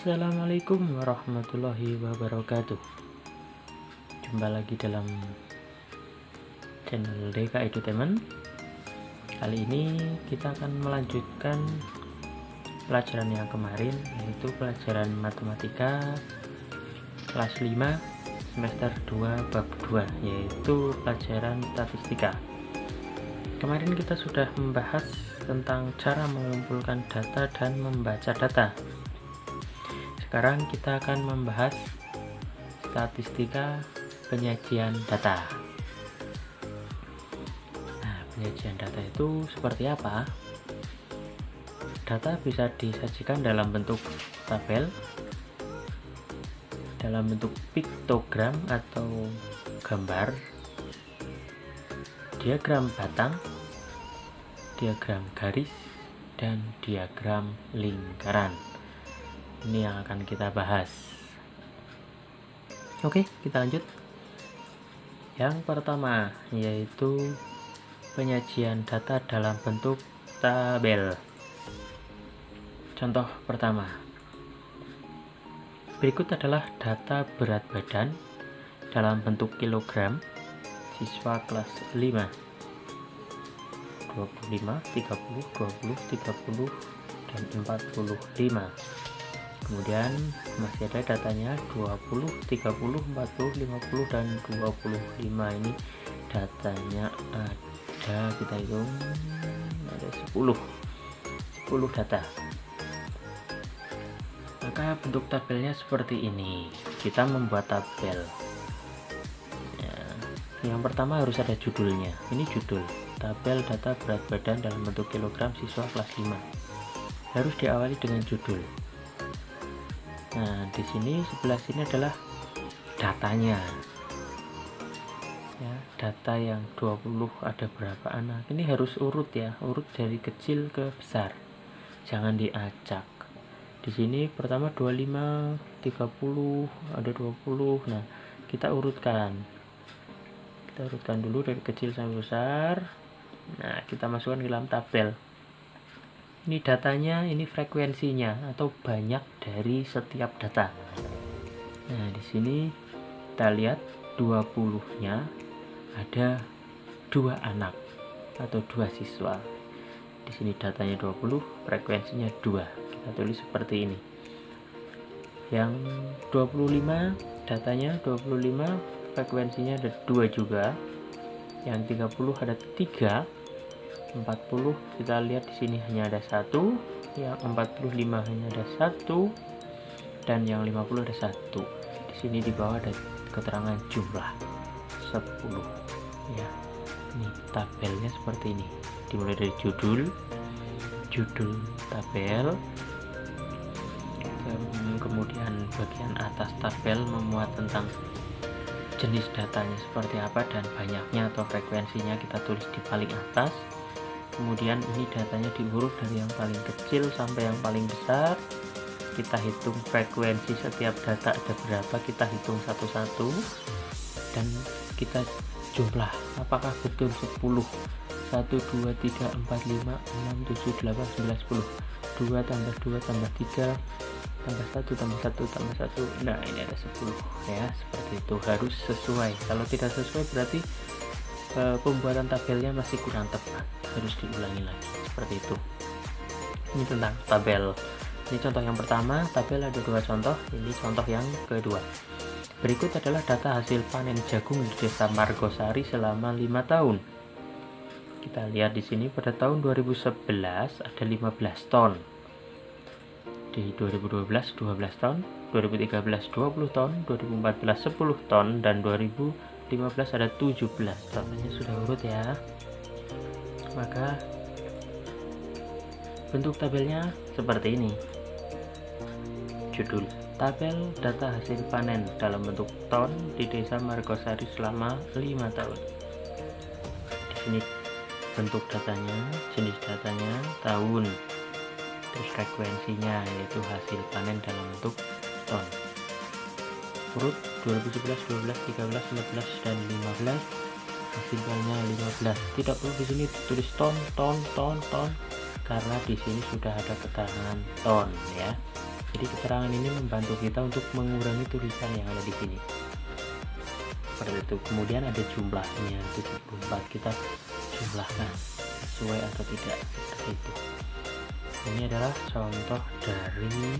Assalamualaikum warahmatullahi wabarakatuh. Jumpa lagi dalam channel DK Edutainment. Kali ini kita akan melanjutkan pelajaran yang kemarin, yaitu pelajaran matematika kelas 5 semester 2 bab 2, yaitu pelajaran statistika. Kemarin kita sudah membahas tentang cara mengumpulkan data dan membaca data. Sekarang kita akan membahas statistika penyajian data. Nah, penyajian data itu seperti apa? Data bisa disajikan dalam bentuk tabel, dalam bentuk piktogram atau gambar, diagram batang, diagram garis, dan diagram lingkaran. Ini yang akan kita bahas. Oke, kita lanjut. Yang pertama yaitu penyajian data dalam bentuk tabel. Contoh pertama, berikut adalah data berat badan dalam bentuk kilogram siswa kelas 5. 25, 30, 20, 30, dan 45. Kemudian masih ada datanya 20, 30, 40, 50, dan 25. Ini datanya ada, kita hitung ada 10 data. Maka bentuk tabelnya seperti ini. Kita membuat tabel ya, yang pertama harus ada judulnya. Ini judul tabel data berat badan dalam bentuk kilogram siswa kelas 5. Harus diawali dengan judul. Nah, di sini sebelah sini adalah datanya. Ya, data yang 20 ada berapa anak. Ini harus urut ya, urut dari kecil ke besar. Jangan diacak. Di sini pertama 25, 30, ada 20. Nah, kita urutkan. Kita urutkan dulu dari kecil sampai besar. Nah, kita masukkan ke dalam tabel. Ini datanya, ini frekuensinya atau banyak dari setiap data. Nah, di sini kita lihat 20-nya ada 2 anak atau 2 siswa. Di sini datanya 20, frekuensinya 2. Kita tulis seperti ini. Yang 25 datanya 25, frekuensinya ada 2 juga. Yang 30 ada 3. 40 kita lihat di sini hanya ada 1, yang 45 hanya ada 1, dan yang 50 ada 1. Di sini di bawah ada keterangan jumlah 10 ya. Ini tabelnya seperti ini. Dimulai dari judul tabel, kemudian bagian atas tabel memuat tentang jenis datanya seperti apa dan banyaknya atau frekuensinya kita tulis di paling atas. Kemudian ini datanya diurut dari yang paling kecil sampai yang paling besar. Kita hitung frekuensi setiap data ada berapa, kita hitung satu-satu dan kita jumlah apakah betul 10. 1, 2, 3, 4, 5, 6, 7, 8, 9, 10. 2 tambah 2 tambah 3 tambah 1 tambah 1 tambah 1. Nah, ini ada 10 ya. Seperti itu, harus sesuai. Kalau tidak sesuai berarti pembuatan tabelnya masih kurang tepat, harus diulangi lagi. Seperti itu. Ini tentang tabel. Ini contoh yang pertama. Tabel ada 2 contoh. Ini contoh yang kedua. Berikut adalah data hasil panen jagung di Desa Margosari selama 5 tahun. Kita lihat di sini pada tahun 2011 ada 15 ton. Di 2012 12 ton, 2013 20 ton, 2014 10 ton, dan 2015 ada 17 ton. Ini sudah urut ya. Maka bentuk tabelnya seperti ini. Judul tabel data hasil panen dalam bentuk ton di Desa Margosari selama 5 tahun. Di sini bentuk datanya, jenis datanya, tahun, terus frekuensinya yaitu hasil panen dalam bentuk ton. Urut 2011, 12, 13, 14, dan 15. Hasilnya 15. Tidak perlu di sini tulis ton karena di sini sudah ada keterangan ton ya. Jadi keterangan ini membantu kita untuk mengurangi tulisan yang ada di sini. Seperti itu. Kemudian ada jumlahnya 74, kita jumlahkan sesuai atau tidak, seperti itu. Ini adalah contoh dari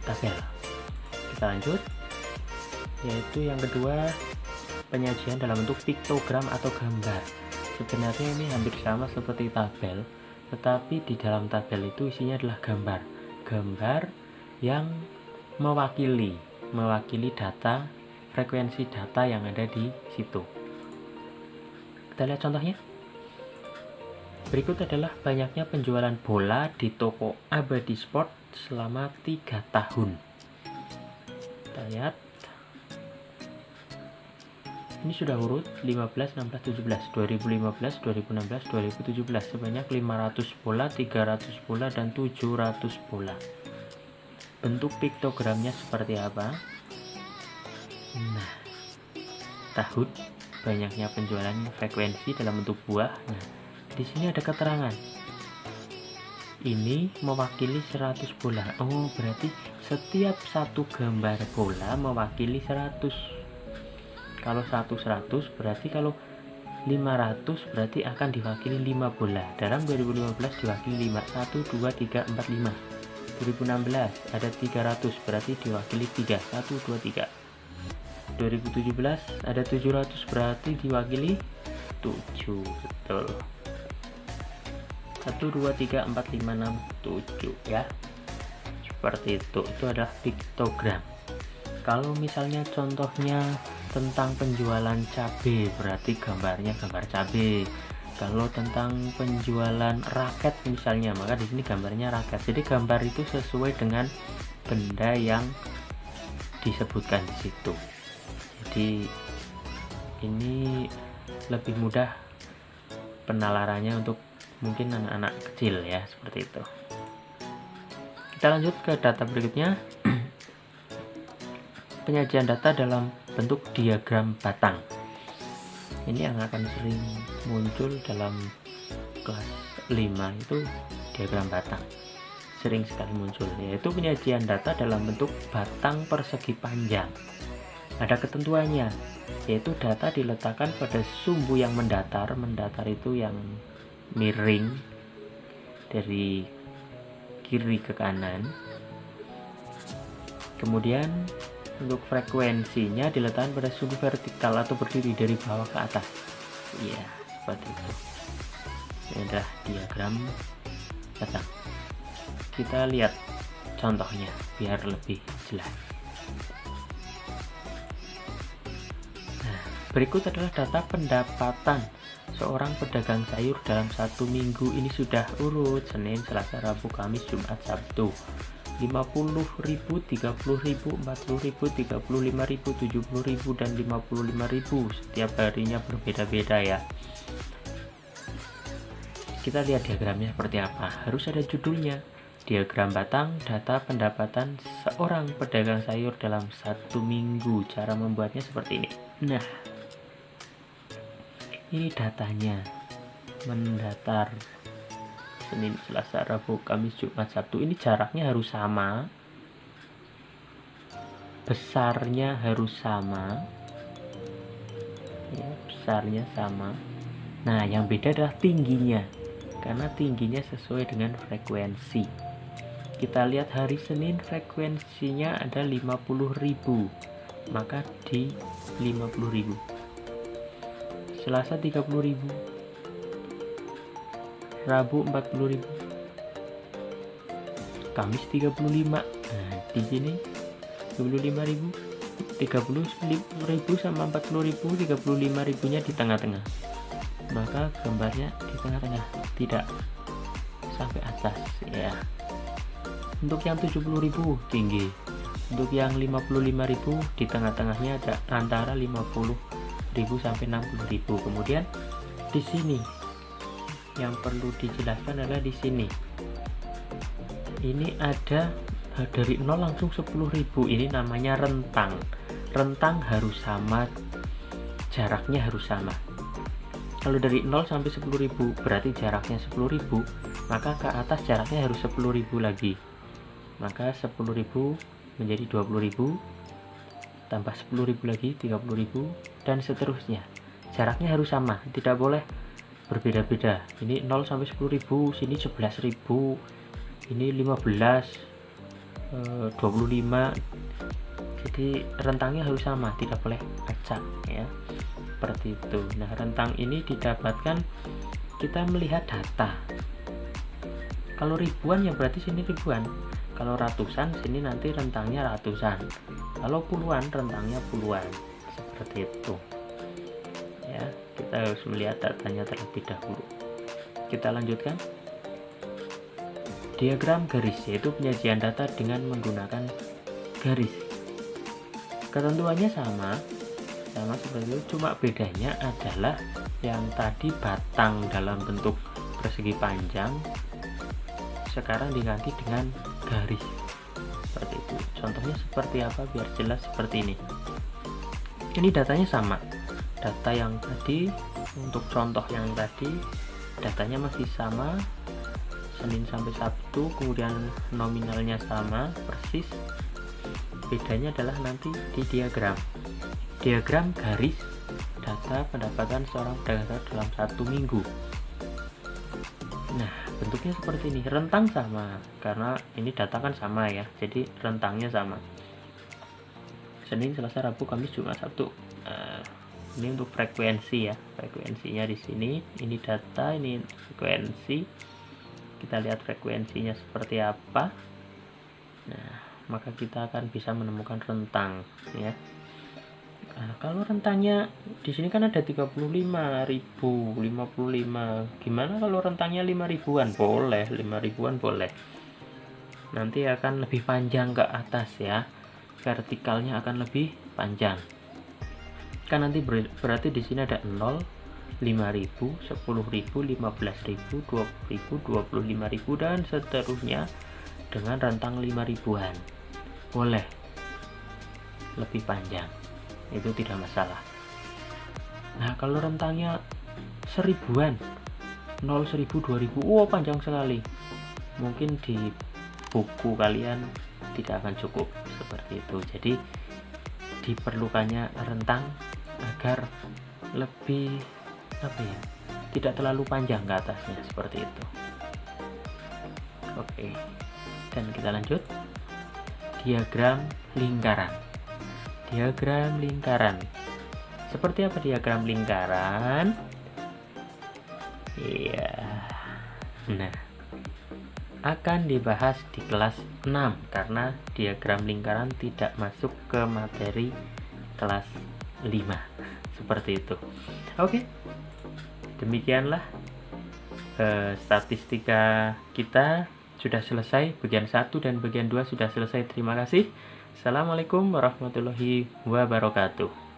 tabel. Kita lanjut, yaitu yang kedua, penyajian dalam bentuk piktogram atau gambar. Sebenarnya ini hampir sama seperti tabel, tetapi di dalam tabel itu isinya adalah gambar yang mewakili data, frekuensi data yang ada di situ. Kita lihat contohnya. Berikut adalah banyaknya penjualan bola di toko Abadi Sport selama 3 tahun. Kita lihat. Ini sudah urut 15, 16, 17, 2015, 2016, 2017, sebanyak 500 bola, 300 bola, dan 700 bola. Bentuk piktogramnya seperti apa? Nah, tahun, banyaknya penjualan, frekuensi dalam bentuk buah. Nah, di sini ada keterangan. Ini mewakili 100 bola. Oh, berarti setiap satu gambar bola mewakili 100. Kalau 100 berarti kalau 500 berarti akan diwakili 5 bola. Dalam 2015 diwakili 5, 1, 2, 3, 4, 5. 2016 ada 300 berarti diwakili 3, 1, 2, 3. 2017 ada 700 berarti diwakili 7. Betul. 1, 2, 3, 4, 5, 6, 7 ya. Seperti itu adalah piktogram. Kalau misalnya contohnya tentang penjualan cabai, berarti gambarnya gambar cabai. Kalau tentang penjualan raket misalnya, maka di sini gambarnya raket. Jadi gambar itu sesuai dengan benda yang disebutkan di situ. Jadi ini lebih mudah penalarannya untuk mungkin anak-anak kecil ya, seperti itu. Kita lanjut ke data berikutnya. Penyajian data dalam bentuk diagram batang. Ini yang akan sering muncul dalam kelas 5 itu diagram batang. Sering sekali muncul, yaitu penyajian data dalam bentuk batang persegi panjang. Ada ketentuannya, yaitu data diletakkan pada sumbu yang mendatar. Mendatar itu yang miring dari kiri ke kanan. Kemudian untuk frekuensinya diletakkan pada sumbu vertikal atau berdiri dari bawah ke atas. Iya, seperti itu. Ini adalah diagram batang. Kita lihat contohnya biar lebih jelas. Nah, berikut adalah data pendapatan seorang pedagang sayur dalam 1 minggu. Ini sudah urut Senin, Selasa, Rabu, Kamis, Jumat, Sabtu. 50.000, 30.000, 40.000, 35.000, 70.000, dan 55.000. Setiap harinya berbeda-beda ya. Kita lihat diagramnya seperti apa. Harus ada judulnya. Diagram batang, data pendapatan seorang pedagang sayur dalam 1 minggu. Cara membuatnya seperti ini. Nah, ini datanya. Mendatar Senin, Selasa, Rabu, Kamis, Jumat, Sabtu. Ini jaraknya harus sama, besarnya harus sama ya, besarnya sama. Nah, yang beda adalah tingginya, karena tingginya sesuai dengan frekuensi. Kita lihat hari Senin frekuensinya ada 50.000, maka di 50.000. Selasa 30.000, Rabu 40.000, Kamis 35. Nah, di sini 25.000, 30.000 sama 40.000, 35.000-nya di tengah-tengah. Maka gambarnya di tengah-tengah, tidak sampai atas ya. Untuk yang 70.000 tinggi, untuk yang 55.000 di tengah-tengahnya ada antara 50.000 sampai 60.000. Kemudian di sini yang perlu dijelaskan adalah di sini. Ini ada dari 0 langsung 10.000. Ini namanya rentang. Rentang harus sama, jaraknya harus sama. Kalau dari 0 sampai 10.000 berarti jaraknya 10.000, maka ke atas jaraknya harus 10.000 lagi. maka 10.000 menjadi 20.000, tambah 10.000 lagi 30.000, dan seterusnya. Jaraknya harus sama, tidak boleh berbeda-beda. Ini 0 sampai 10.000, sini 11.000, ini 15, 25. Jadi rentangnya harus sama, tidak boleh acak ya. Seperti itu. Nah, rentang ini didapatkan kita melihat data. Kalau ribuan ya berarti sini ribuan. Kalau ratusan, sini nanti rentangnya ratusan. Kalau puluhan, rentangnya puluhan. Seperti itu. Ya, kita harus melihat datanya terlebih dahulu. Kita lanjutkan. Diagram garis yaitu penyajian data dengan menggunakan garis. Ketentuannya sama seperti itu, cuma bedanya adalah yang tadi batang dalam bentuk persegi panjang, sekarang diganti dengan garis seperti itu. Contohnya seperti apa biar jelas? Seperti ini. Ini datanya sama, data yang tadi untuk contoh yang tadi datanya masih sama, Senin sampai Sabtu, kemudian nominalnya sama persis. Bedanya adalah nanti di diagram garis data pendapatan seorang pedagang dalam 1 minggu. Nah, bentuknya seperti ini. Rentang sama karena ini data kan sama ya, jadi rentangnya sama. Senin, Selasa, Rabu, Kamis, Jumat, Sabtu. Ini untuk frekuensi ya, frekuensinya di sini. Ini data, ini frekuensi. Kita lihat frekuensinya seperti apa. Nah, maka kita akan bisa menemukan rentang ya. Nah, kalau rentangnya di sini kan ada 35.000, 55. Gimana kalau rentangnya 5.000-an? Boleh, 5.000-an boleh. Nanti akan lebih panjang ke atas ya. Vertikalnya akan lebih panjang. Kan nanti berarti di sini ada 0, 5.000, 10.000, 15.000, 20.000, 25.000 dan seterusnya dengan rentang 5.000-an. Boleh lebih panjang, itu tidak masalah. Nah, kalau rentangnya 1000-an, 0, 1000, 2000, panjang sekali. Mungkin di buku kalian tidak akan cukup seperti itu. Jadi diperlukannya rentang agar lebih tidak terlalu panjang ke atasnya seperti itu. Oke, dan kita lanjut. Diagram lingkaran. Seperti apa diagram lingkaran? Iya. Nah, akan dibahas di kelas 6 karena diagram lingkaran tidak masuk ke materi kelas 5. Seperti itu. Oke. Demikianlah statistika kita sudah selesai, bagian 1 dan bagian 2 sudah selesai. Terima kasih. Assalamualaikum warahmatullahi wabarakatuh.